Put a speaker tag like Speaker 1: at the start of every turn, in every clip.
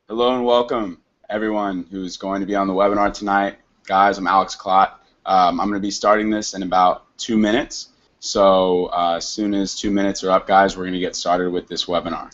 Speaker 1: Hello and welcome everyone who's going to be on the webinar tonight. Guys, I'm Alex Klott. I'm going to be starting this in about 2 minutes. So as soon as 2 minutes are up, guys, we're going to get started with this webinar.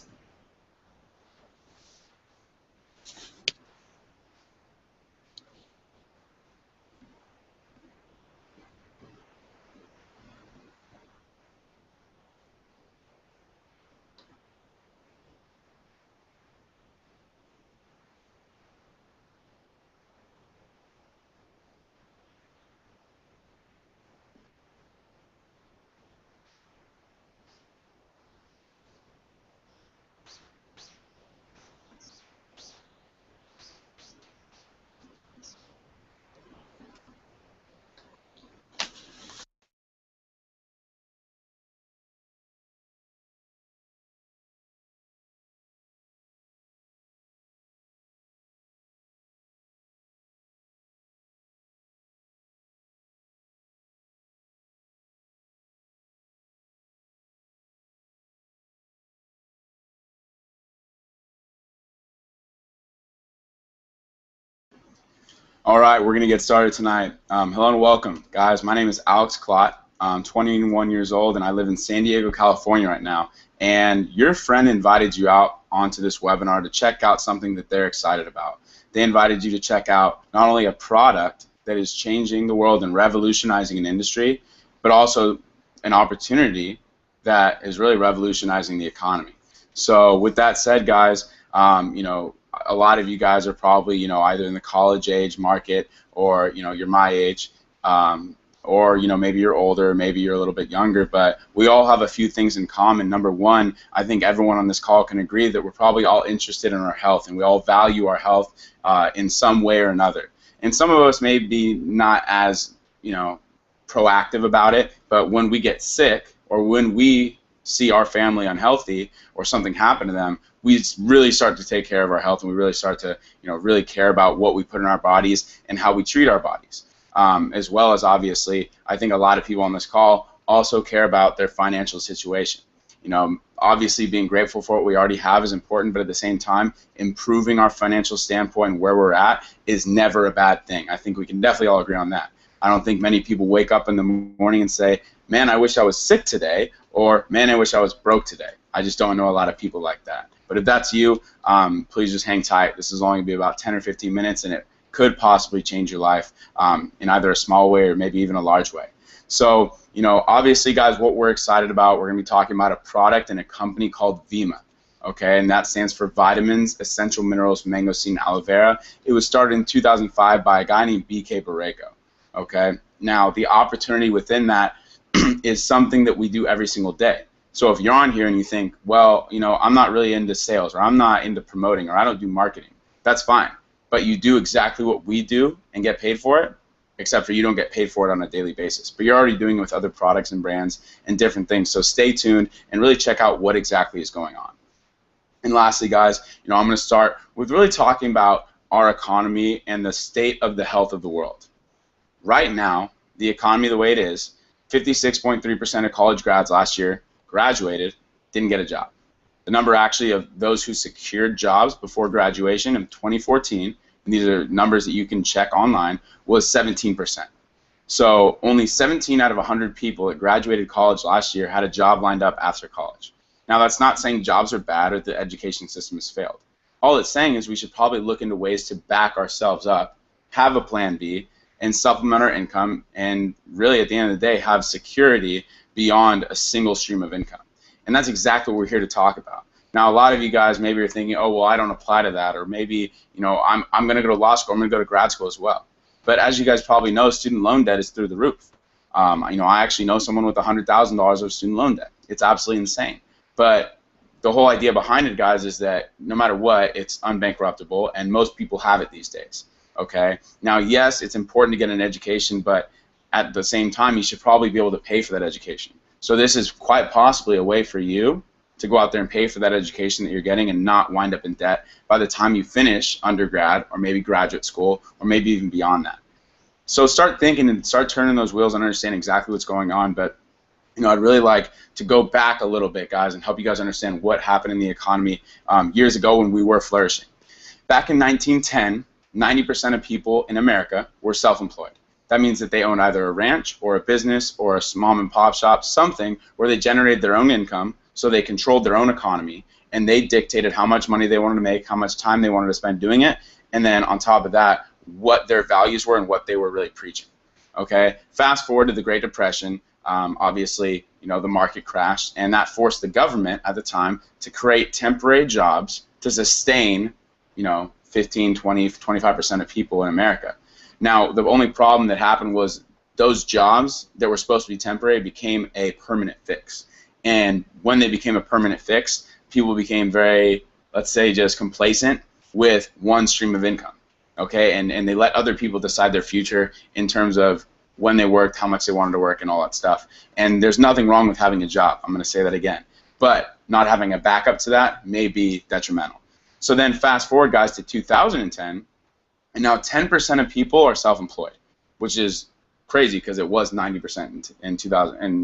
Speaker 1: All right, we're going to get started tonight. Hello and welcome, guys. My name is Alex Klott. I'm 21 years old, and I live in San Diego, California right now. And your friend invited you out onto this webinar to check out something that they're excited about. They invited you to check out not only a product that is changing the world and revolutionizing an industry, but also an opportunity that is really revolutionizing the economy. So with that said, guys, a lot of you guys are probably, either in the college age market or, you're my age, or, maybe you're older, maybe you're a little bit younger, but we all have a few things in common. Number one, I think everyone on this call can agree that we're probably all interested in our health, and we all value our health in some way or another. And some of us may be not as, proactive about it, but when we get sick or when we see our family unhealthy or something happen to them, we really start to take care of our health, and we really start to, really care about what we put in our bodies and how we treat our bodies. As well as, obviously, I think a lot of people on this call also care about their financial situation. Obviously being grateful for what we already have is important, but at the same time, improving our financial standpoint and where we're at is never a bad thing. I think we can definitely all agree on that. I don't think many people wake up in the morning and say, man, I wish I was sick today, or man, I wish I was broke today. I just don't know a lot of people like that. But if that's you, please just hang tight. This is only going to be about 10 or 15 minutes, and it could possibly change your life in either a small way or maybe even a large way. So, obviously, guys, what we're excited about, we're going to be talking about a product and a company called Vemma. Okay, and that stands for Vitamins, Essential Minerals, Mangosteen, Aloe Vera. It was started in 2005 by a guy named B.K. Barreto. Okay, now the opportunity within that is something that we do every single day. So if you're on here and you think, well, I'm not really into sales, or I'm not into promoting, or I don't do marketing, that's fine. But you do exactly what we do and get paid for it, except for you don't get paid for it on a daily basis. But you're already doing it with other products and brands and different things. So stay tuned and really check out what exactly is going on. And lastly, guys, I'm going to start with really talking about our economy and the state of the health of the world. Right now, the economy the way it is, 56.3% of college grads last year graduated, didn't get a job. The number actually of those who secured jobs before graduation in 2014, and these are numbers that you can check online, was 17%. So only 17 out of 100 people that graduated college last year had a job lined up after college. Now that's not saying jobs are bad or the education system has failed. All it's saying is we should probably look into ways to back ourselves up, have a plan B, and supplement our income, and really at the end of the day have security beyond a single stream of income. And that's exactly what we're here to talk about. Now, a lot of you guys maybe are thinking, oh, well, I don't apply to that, or maybe, I'm going to go to law school, I'm going to go to grad school as well. But as you guys probably know, student loan debt is through the roof. I actually know someone with $100,000 of student loan debt. It's absolutely insane. But the whole idea behind it, guys, is that no matter what, it's unbankruptable, and most people have it these days. Okay. Now, yes, it's important to get an education, but at the same time, you should probably be able to pay for that education. So this is quite possibly a way for you to go out there and pay for that education that you're getting and not wind up in debt by the time you finish undergrad or maybe graduate school or maybe even beyond that. So start thinking and start turning those wheels and understand exactly what's going on. But I'd really like to go back a little bit, guys, and help you guys understand what happened in the economy years ago when we were flourishing. Back in 1910, 90% of people in America were self-employed. That means that they owned either a ranch or a business or a mom and pop shop, something where they generated their own income, so they controlled their own economy, and they dictated how much money they wanted to make, how much time they wanted to spend doing it, and then on top of that, what their values were and what they were really preaching. Okay, fast forward to the Great Depression. Obviously, the market crashed, and that forced the government at the time to create temporary jobs to sustain, 15, 20, 25% of people in America. Now, the only problem that happened was those jobs that were supposed to be temporary became a permanent fix. And when they became a permanent fix, people became very, let's say, just complacent with one stream of income. Okay, and they let other people decide their future in terms of when they worked, how much they wanted to work, and all that stuff. And there's nothing wrong with having a job. I'm going to say that again. But not having a backup to that may be detrimental. So then fast forward, guys, to 2010, and now 10% of people are self-employed, which is crazy because it was 90% in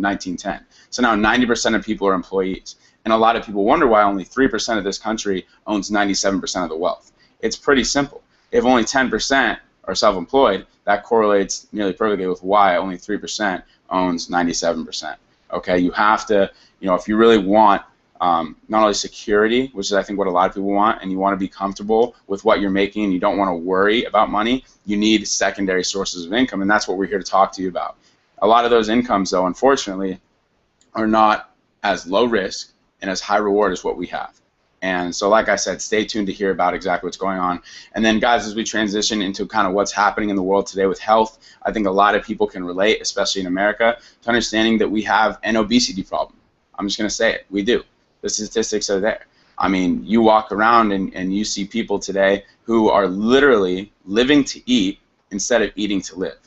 Speaker 1: 1910. So now 90% of people are employees. And a lot of people wonder why only 3% of this country owns 97% of the wealth. It's pretty simple. If only 10% are self-employed, that correlates nearly perfectly with why only 3% owns 97%. Okay, you have to, if you really want not only security, which is I think what a lot of people want, and you want to be comfortable with what you're making and you don't want to worry about money, you need secondary sources of income, and that's what we're here to talk to you about. A lot of those incomes, though, unfortunately, are not as low risk and as high reward as what we have. And so, like I said, stay tuned to hear about exactly what's going on. And then, guys, as we transition into kind of what's happening in the world today with health, I think a lot of people can relate, especially in America, to understanding that we have an obesity problem. I'm just going to say it. We do. The statistics are there. I mean, you walk around and you see people today who are literally living to eat instead of eating to live.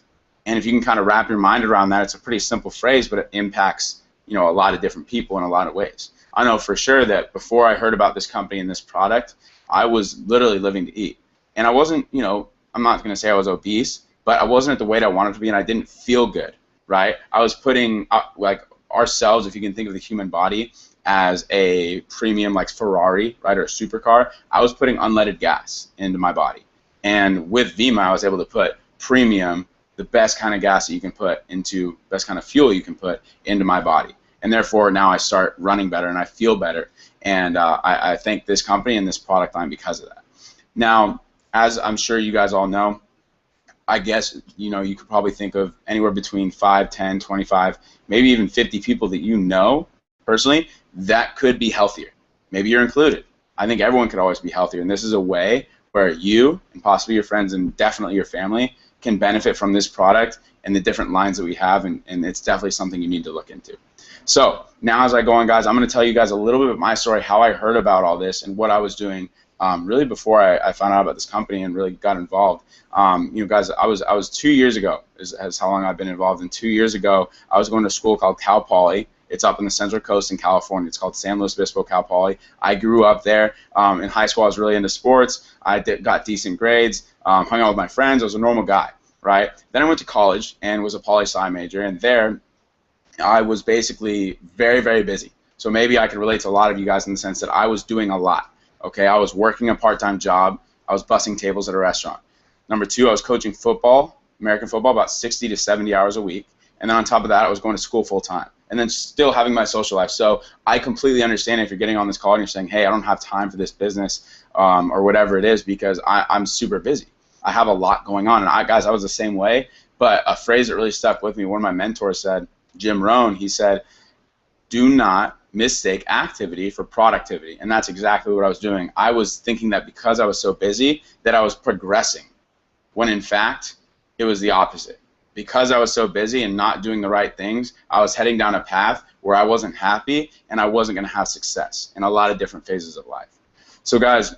Speaker 1: And if you can kind of wrap your mind around that, it's a pretty simple phrase, but it impacts, a lot of different people in a lot of ways. I know for sure that before I heard about this company and this product, I was literally living to eat. And I wasn't, I'm not going to say I was obese, but I wasn't at the weight I wanted to be, and I didn't feel good, right? I was putting, like, ourselves, if you can think of the human body as a premium, like Ferrari, right, or a supercar, I was putting unleaded gas into my body. And with Vemma, I was able to put premium, the best kind of gas that you can put into, best kind of fuel you can put into my body. And therefore, now I start running better and I feel better. And I thank this company and this product line because of that. Now, as I'm sure you guys all know, I guess, you could probably think of anywhere between 5, 10, 25, maybe even 50 people that you know personally that could be healthier. Maybe you're included. I think everyone could always be healthier. And this is a way where you and possibly your friends and definitely your family can benefit from this product and the different lines that we have. And it's definitely something you need to look into. So now as I go on, guys, I'm going to tell you guys a little bit of my story, how I heard about all this and what I was doing really before I found out about this company and really got involved. Guys, I was 2 years ago is how long I've been involved. And 2 years ago, I was going to a school called Cal Poly. It's up in the Central Coast in California. It's called San Luis Obispo Cal Poly. I grew up there. In high school, I was really into sports. I got decent grades, hung out with my friends. I was a normal guy, right? Then I went to college and was a poli-sci major. And there, I was basically very, very busy. So maybe I could relate to a lot of you guys in the sense that I was doing a lot. Okay, I was working a part-time job. I was bussing tables at a restaurant. Number two, I was coaching football, American football, about 60 to 70 hours a week. And then on top of that, I was going to school full-time. And then still having my social life. So I completely understand if you're getting on this call and you're saying, hey, I don't have time for this business or whatever it is because I'm super busy. I have a lot going on. And guys, I was the same way. But a phrase that really stuck with me, one of my mentors said, Jim Rohn, he said, do not mistake activity for productivity. And that's exactly what I was doing. I was thinking that because I was so busy that I was progressing, when in fact it was the opposite. Because I was so busy and not doing the right things, I was heading down a path where I wasn't happy and I wasn't going to have success in a lot of different phases of life. So guys,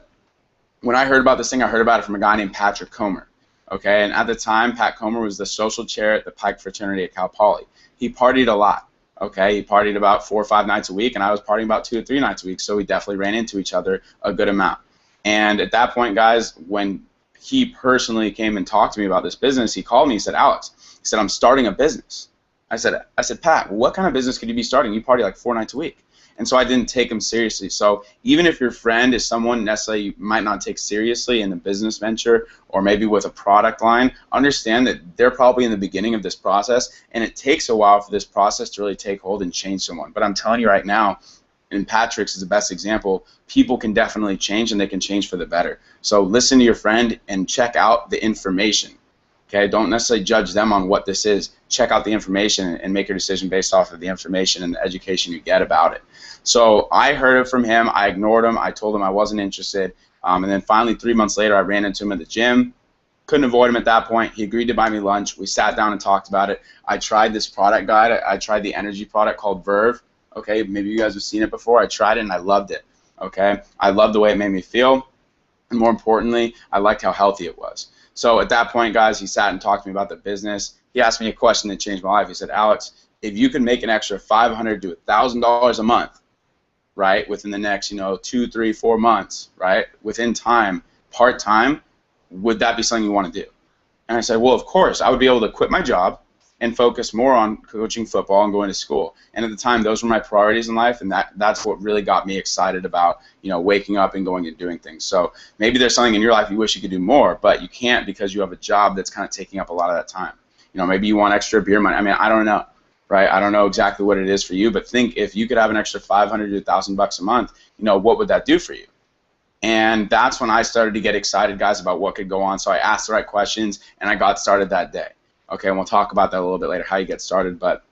Speaker 1: when I heard about this thing, I heard about it from a guy named Patrick Comer. Okay, and at the time, Pat Comer was the social chair at the Pike fraternity at Cal Poly. He partied a lot. Okay, he partied about 4 or 5 nights a week, and I was partying about 2 or 3 nights a week, so we definitely ran into each other a good amount. And at that point, guys, when he personally came and talked to me about this business, he called me, he said, Alex, he said, I'm starting a business. I said, Pat, what kind of business could you be starting? You party like 4 nights a week. And so I didn't take him seriously. So even if your friend is someone necessarily you might not take seriously in a business venture or maybe with a product line, understand that they're probably in the beginning of this process, and it takes a while for this process to really take hold and change someone. But I'm telling you right now, and Patrick's is the best example, people can definitely change, and they can change for the better. So listen to your friend and check out the information. Okay, don't necessarily judge them on what this is. Check out the information and make your decision based off of the information and the education you get about it. So I heard it from him. I ignored him. I told him I wasn't interested. And then finally, 3 months later, I ran into him at the gym. Couldn't avoid him at that point. He agreed to buy me lunch. We sat down and talked about it. I tried this product guide. I tried the energy product called Verve. Okay, maybe you guys have seen it before. I tried it and I loved it. Okay, I loved the way it made me feel, and more importantly, I liked how healthy it was. So at that point, guys, he sat and talked to me about the business. He asked me a question that changed my life. He said, Alex, if you can make an extra $500 to $1,000 a month, right, within the next, 2, 3, 4 months, right, within time, part-time, would that be something you want to do? And I said, well, of course. I would be able to quit my job and focus more on coaching football and going to school. And at the time, those were my priorities in life, and that's what really got me excited about, waking up and going and doing things. So maybe there's something in your life you wish you could do more, but you can't because you have a job that's kind of taking up a lot of that time. Maybe you want extra beer money. I mean, I don't know, right? I don't know exactly what it is for you, but think if you could have an extra $500 to $1,000 a month, what would that do for you? And that's when I started to get excited, guys, about what could go on. So I asked the right questions, and I got started that day. Okay, and we'll talk about that a little bit later, how you get started. But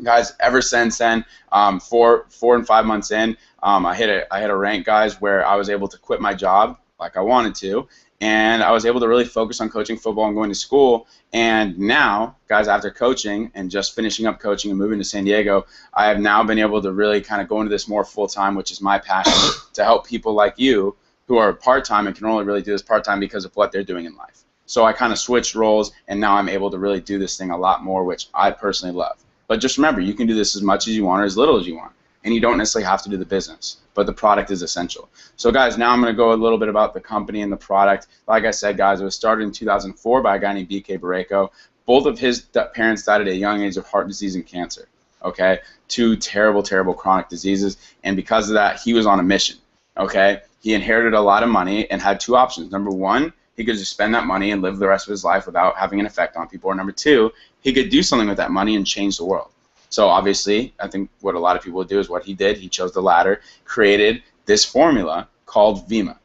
Speaker 1: guys, ever since then, 4 and 5 months in, I hit a rank, guys, where I was able to quit my job like I wanted to, and I was able to really focus on coaching football and going to school. And now, guys, after coaching and just finishing up coaching and moving to San Diego, I have now been able to really kind of go into this more full-time, which is my passion, to help people like you who are part-time and can only really do this part-time because of what they're doing in life. So I kind of switched roles, and now I'm able to really do this thing a lot more, which I personally love. But just remember, you can do this as much as you want or as little as you want, and you don't necessarily have to do the business, but the product is essential. So guys, now I'm going to go a little bit about the company and the product. Like I said, guys, it was started in 2004 by a guy named BK Barreco. Both of his parents died at a young age of heart disease and cancer. Okay, 2 terrible, terrible chronic diseases, and because of that, he was on a mission. Okay, he inherited a lot of money and had 2 options. Number 1, he could just spend that money and live the rest of his life without having an effect on people. Or number 2, he could do something with that money and change the world. So obviously, I think what a lot of people would do is what he did. He chose the latter, created this formula called VIMA.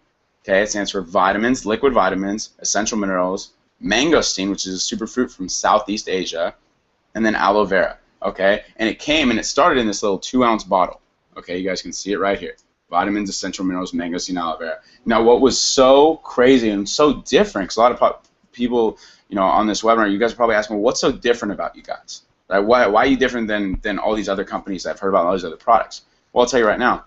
Speaker 1: Okay, it stands for vitamins, liquid vitamins, essential minerals, mangosteen, which is a superfruit from Southeast Asia, and then aloe vera. Okay, and it started in this little 2-ounce bottle. Okay, you guys can see it right here. Vitamins, essential minerals, mangosteen, aloe vera. Now, what was so crazy and so different, because a lot of people, on this webinar, you guys are probably asking, well, what's so different about you guys? Right? Why are you different than all these other companies that I've heard about all these other products? Well, I'll tell you right now,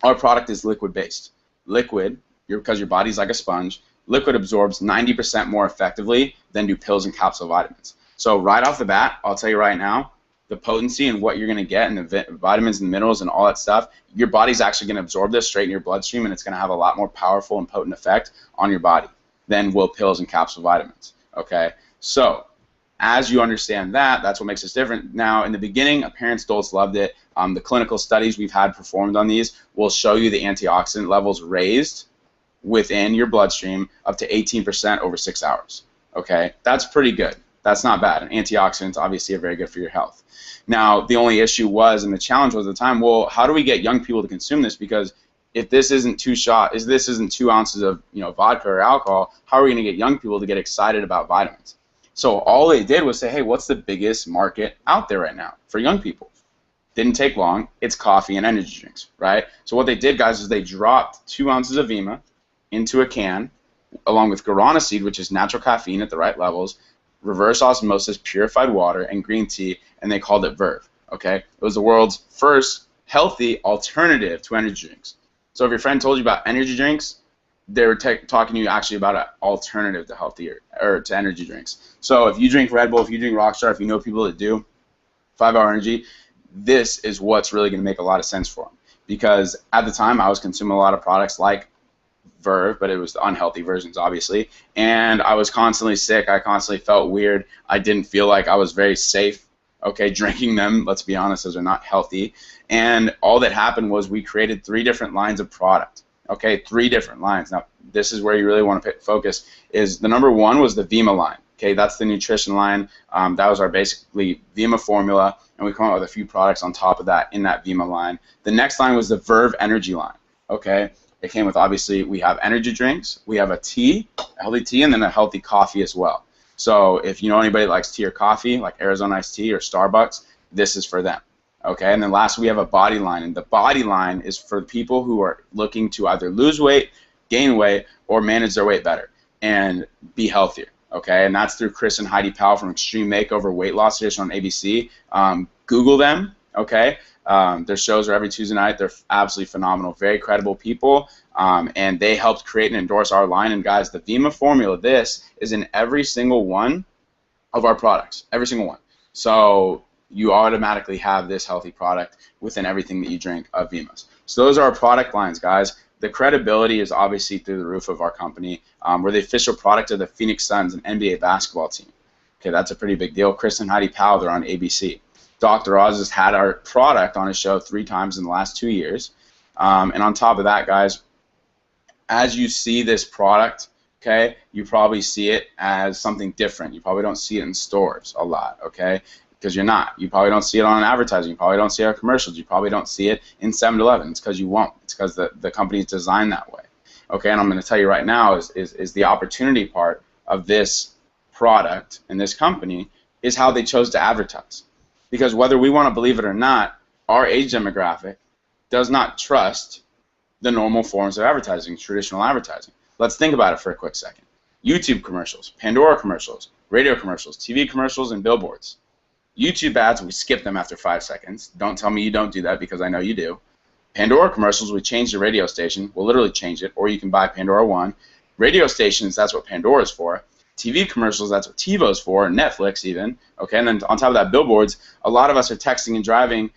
Speaker 1: our product is liquid-based. Liquid, because your body's like a sponge, liquid absorbs 90% more effectively than do pills and capsule vitamins. So right off the bat, I'll tell you right now, the potency and what you're going to get and the vitamins and minerals and all that stuff, your body's actually going to absorb this straight in your bloodstream, and it's going to have a lot more powerful and potent effect on your body than will pills and capsule vitamins. Okay, so as you understand that, that's what makes us different. Now, in the beginning, parents, adults loved it. The clinical studies we've had performed on these will show you the antioxidant levels raised within your bloodstream up to 18% over 6 hours. Okay, that's pretty good. That's not bad. And antioxidants obviously are very good for your health. Now, the only issue was, and the challenge was at the time, well, how do we get young people to consume this? Because if this isn't 2 ounces of vodka or alcohol, how are we going to get young people to get excited about vitamins? So all they did was say, hey, what's the biggest market out there right now for young people? Didn't take long. It's coffee and energy drinks, right? So what they did, guys, is they dropped 2 ounces of VIMA into a can, along with guarana seed, which is natural caffeine at the right levels, reverse osmosis, purified water, and green tea, and they called it Verve. Okay, it was the world's first healthy alternative to energy drinks. So if your friend told you about energy drinks, they were talking to you actually about an alternative to to energy drinks. So if you drink Red Bull, if you drink Rockstar, if you know people that do 5-Hour Energy, this is what's really going to make a lot of sense for them. Because at the time, I was consuming a lot of products like Verve, but it was the unhealthy versions, obviously, and I was constantly sick. I constantly felt weird. I didn't feel like I was very safe Okay, drinking them, let's be honest, those are not healthy. And all that happened was we created 3 different lines of product. Okay, 3 different lines. Now, this is where you really want to focus. Is the number 1 was the Vima line. Okay, that's the nutrition line. That was our basically Vima formula, and we come out with a few products on top of that in that Vima line. The next line was the Verve Energy line. Okay, it came with, obviously, we have energy drinks, we have a tea, a healthy tea, and then a healthy coffee as well. So if you know anybody that likes tea or coffee, like Arizona Iced Tea or Starbucks, this is for them. Okay, and then last we have a body line, and the body line is for people who are looking to either lose weight, gain weight, or manage their weight better and be healthier. Okay, and that's through Chris and Heidi Powell from Extreme Makeover Weight Loss Edition on ABC. Google them. Okay, their shows are every Tuesday night. They're absolutely phenomenal, very credible people, and they helped create and endorse our line. And guys, the Vima formula, this is in every single one of our products, every single one. So you automatically have this healthy product within everything that you drink of Vima's. So those are our product lines, guys. The credibility is obviously through the roof of our company. We're the official product of the Phoenix Suns, an NBA basketball team. Okay, that's a pretty big deal. Chris and Heidi Powell, they're on ABC. Dr. Oz has had our product on his show 3 times in the last 2 years. And on top of that, guys, as you see this product, okay, you probably see it as something different. You probably don't see it in stores a lot, okay? Because you're not. You probably don't see it on advertising. You probably don't see it on commercials. You probably don't see it in 7-Eleven. It's because you won't. It's because the company's designed that way. Okay, and I'm going to tell you right now is the opportunity part of this product and this company is how they chose to advertise. Because whether we want to believe it or not, our age demographic does not trust the normal forms of advertising, traditional advertising. Let's think about it for a quick second. YouTube commercials, Pandora commercials, radio commercials, TV commercials, and billboards. YouTube ads, we skip them after 5 seconds. Don't tell me you don't do that because I know you do. Pandora commercials, we change the radio station. We'll literally change it, or you can buy Pandora One. Radio stations, that's what Pandora is for. TV commercials, that's what TiVo's for, Netflix even. Okay, and then on top of that, billboards, a lot of us are texting and driving.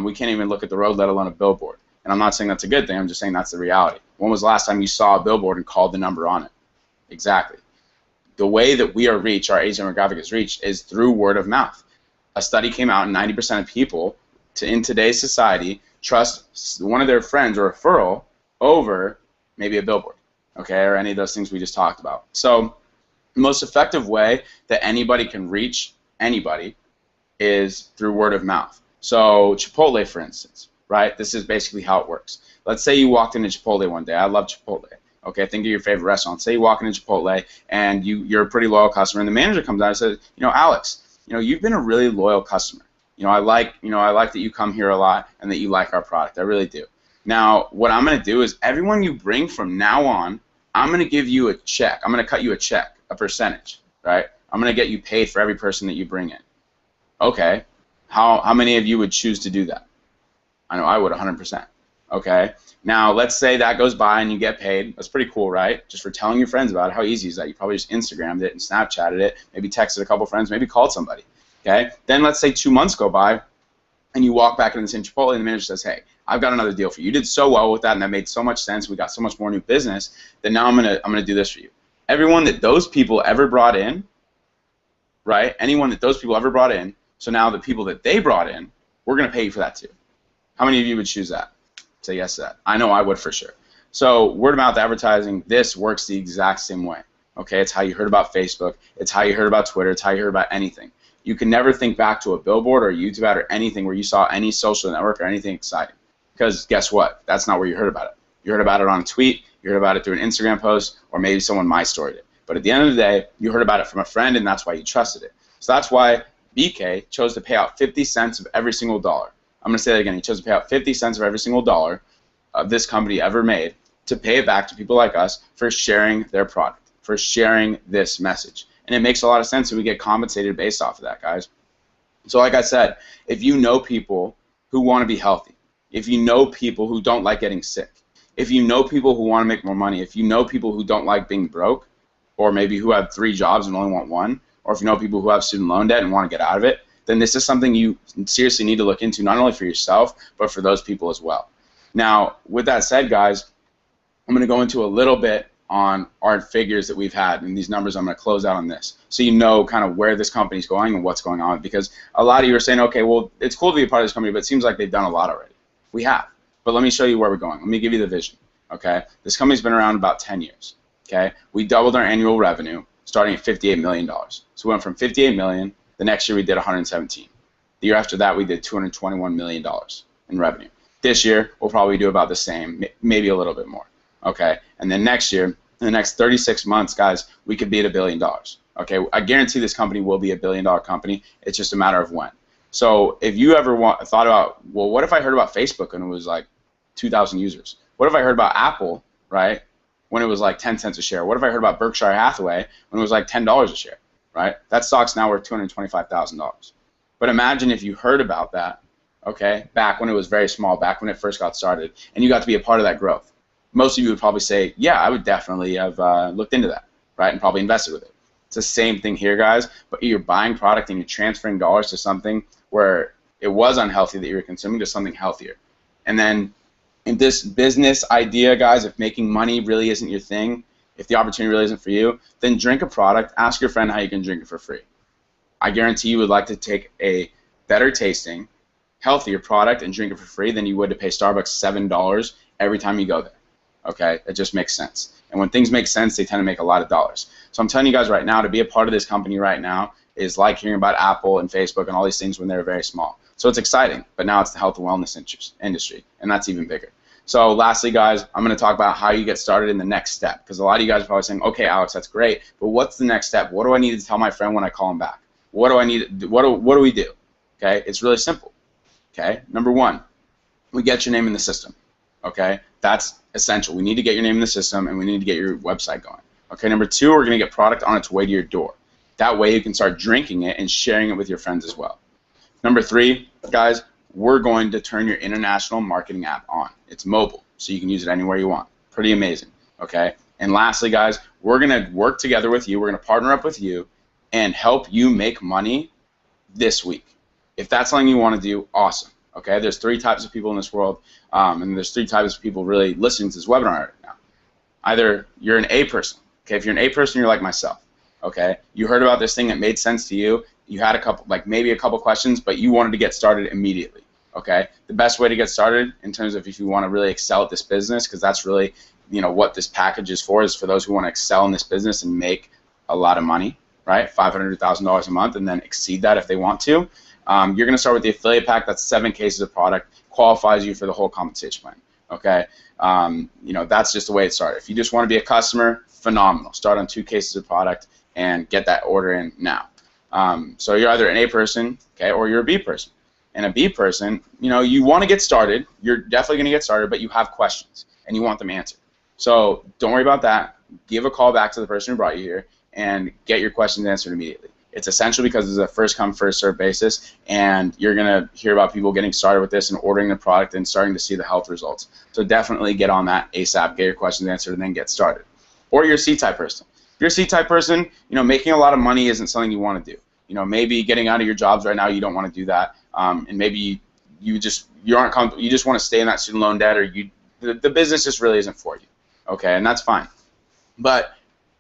Speaker 1: We can't even look at the road, let alone a billboard. And I'm not saying that's a good thing. I'm just saying that's the reality. When was the last time you saw a billboard and called the number on it? Exactly. The way that we are reached, our age demographic is reached, is through word of mouth. A study came out, and 90% of people in today's society trust one of their friends or referral over maybe a billboard, okay, or any of those things we just talked about. So the most effective way that anybody can reach anybody is through word of mouth. So Chipotle, for instance, right? This is basically how it works. Let's say you walked into Chipotle one day. I love Chipotle. Okay, think of your favorite restaurant. Say you walk into Chipotle and you're a pretty loyal customer, and the manager comes out and says, you know, Alex, you know, you've been a really loyal customer. I like that you come here a lot and that you like our product. I really do. Now, what I'm going to do is everyone you bring from now on, I'm going to give you a check. I'm going to cut you a check, a percentage, right? I'm going to get you paid for every person that you bring in. Okay. How many of you would choose to do that? I know I would 100%. Okay. Now, let's say that goes by and you get paid. That's pretty cool, right? Just for telling your friends about it. How easy is that? You probably just Instagrammed it and Snapchatted it, maybe texted a couple friends, maybe called somebody. Okay. Then let's say 2 months go by and you walk back into the same Chipotle and the manager says, hey, I've got another deal for you. You did so well with that and that made so much sense. We got so much more new business that now I'm gonna do this for you. Everyone that those people ever brought in, right? Anyone that those people ever brought in, so now the people that they brought in, we're gonna pay you for that too. How many of you would choose that? Say yes to that. I know I would for sure. So word of mouth advertising, this works the exact same way. Okay, it's how you heard about Facebook. It's how you heard about Twitter. It's how you heard about anything. You can never think back to a billboard or a YouTube ad or anything where you saw any social network or anything exciting. Because guess what? That's not where you heard about it. You heard about it on a tweet. You heard about it through an Instagram post, or maybe someone my storied it. But at the end of the day, you heard about it from a friend, and that's why you trusted it. So that's why BK chose to pay out 50 cents of every single dollar. I'm going to say that again. He chose to pay out 50 cents of every single dollar of this company ever made to pay it back to people like us for sharing their product, for sharing this message. And it makes a lot of sense that we get compensated based off of that, guys. So like I said, if you know people who want to be healthy, if you know people who don't like getting sick, if you know people who want to make more money, if you know people who don't like being broke, or maybe who have 3 jobs and only want 1, or if you know people who have student loan debt and want to get out of it, then this is something you seriously need to look into, not only for yourself, but for those people as well. Now, with that said, guys, I'm going to go into a little bit on our figures that we've had and these numbers. I'm going to close out on this so you know kind of where this company's going and what's going on, because a lot of you are saying, okay, well, it's cool to be a part of this company, but it seems like they've done a lot already. We have, but let me show you where we're going. Let me give you the vision. Okay, this company's been around about 10 years. Okay, we doubled our annual revenue starting at $58 million. So we went from $58 million. The next year we did 117. The year after that we did $221 million in revenue. This year we'll probably do about the same, maybe a little bit more. Okay, and then next year, in the next 36 months, guys, we could be at $1 billion. Okay, I guarantee this company will be a $1 billion company. It's just a matter of when. So if you ever thought about, well, what if I heard about Facebook and it was like 2,000 users? What if I heard about Apple, right, when it was like 10 cents a share? What if I heard about Berkshire Hathaway when it was like $10 a share, right? That stock's now worth $225,000. But imagine if you heard about that, okay, back when it was very small, back when it first got started, and you got to be a part of that growth. Most of you would probably say, yeah, I would definitely have looked into that, right, and probably invested with it. It's the same thing here, guys, but you're buying product and you're transferring dollars to something where it was unhealthy that you were consuming to something healthier. And then in this business idea, guys, if making money really isn't your thing, if the opportunity really isn't for you, then drink a product, ask your friend how you can drink it for free. I guarantee you would like to take a better tasting, healthier product and drink it for free than you would to pay Starbucks $7 every time you go there. Okay, it just makes sense. And when things make sense, they tend to make a lot of dollars. So I'm telling you guys right now, to be a part of this company right now is like hearing about Apple and Facebook and all these things when they were very small. So it's exciting, but now it's the health and wellness industry, and that's even bigger. So lastly, guys, I'm going to talk about how you get started in the next step, because a lot of you guys are probably saying, okay, Alex, that's great, but what's the next step? What do I need to tell my friend when I call him back? What do I need? What do we do? Okay, it's really simple. Okay, number one, we get your name in the system. Okay, that's essential. We need to get your name in the system, and we need to get your website going. Okay, number two, we're going to get product on its way to your door. That way you can start drinking it and sharing it with your friends as well. Number three, guys, we're going to turn your international marketing app on. It's mobile, so you can use it anywhere you want. Pretty amazing, okay? And lastly, guys, we're going to work together with you. We're going to partner up with you and help you make money this week. If that's something you want to do, awesome, okay? There's three types of people in this world, and there's three types of people really listening to this webinar right now. Either you're an A person, okay? If you're an A person, you're like myself, okay? You heard about this thing that made sense to you. You had a couple, like maybe a couple questions, but you wanted to get started immediately. Okay, the best way to get started in terms of if you want to really excel at this business, because that's really, you know, what this package is for those who want to excel in this business and make a lot of money, right? $500,000 a month, and then exceed that if they want to. You're going to start with the affiliate pack. That's 7 cases of product, qualifies you for the whole compensation plan. Okay, you know, that's just the way it started. If you just want to be a customer, phenomenal. Start on 2 cases of product and get that order in now. So you're either an A person, okay, or you're a B person. And a B person, you know, you want to get started. You're definitely going to get started, but you have questions and you want them answered. So don't worry about that. Give a call back to the person who brought you here and get your questions answered immediately. It's essential because it's a first come, first serve basis, and you're going to hear about people getting started with this and ordering the product and starting to see the health results. So definitely get on that ASAP, get your questions answered, and then get started. Or you're a C-type person. If you're a C-type person, you know, making a lot of money isn't something you want to do. You know, maybe getting out of your jobs right now, you don't want to do that. And maybe you just want to stay in that student loan debt, or the business just really isn't for you. Okay, and that's fine. But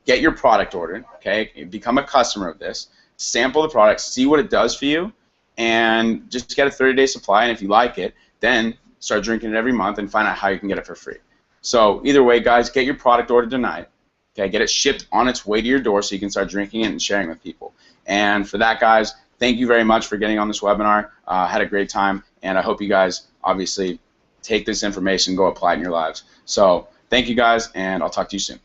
Speaker 1: get your product ordered, okay? Become a customer of this. Sample the product, see what it does for you, and just get a 30-day supply. And if you like it, then start drinking it every month and find out how you can get it for free. So either way, guys, get your product ordered tonight. Okay, get it shipped on its way to your door so you can start drinking it and sharing with people. And for that, guys, thank you very much for getting on this webinar. Had a great time, and I hope you guys obviously take this information, go apply it in your lives. So thank you, guys, and I'll talk to you soon.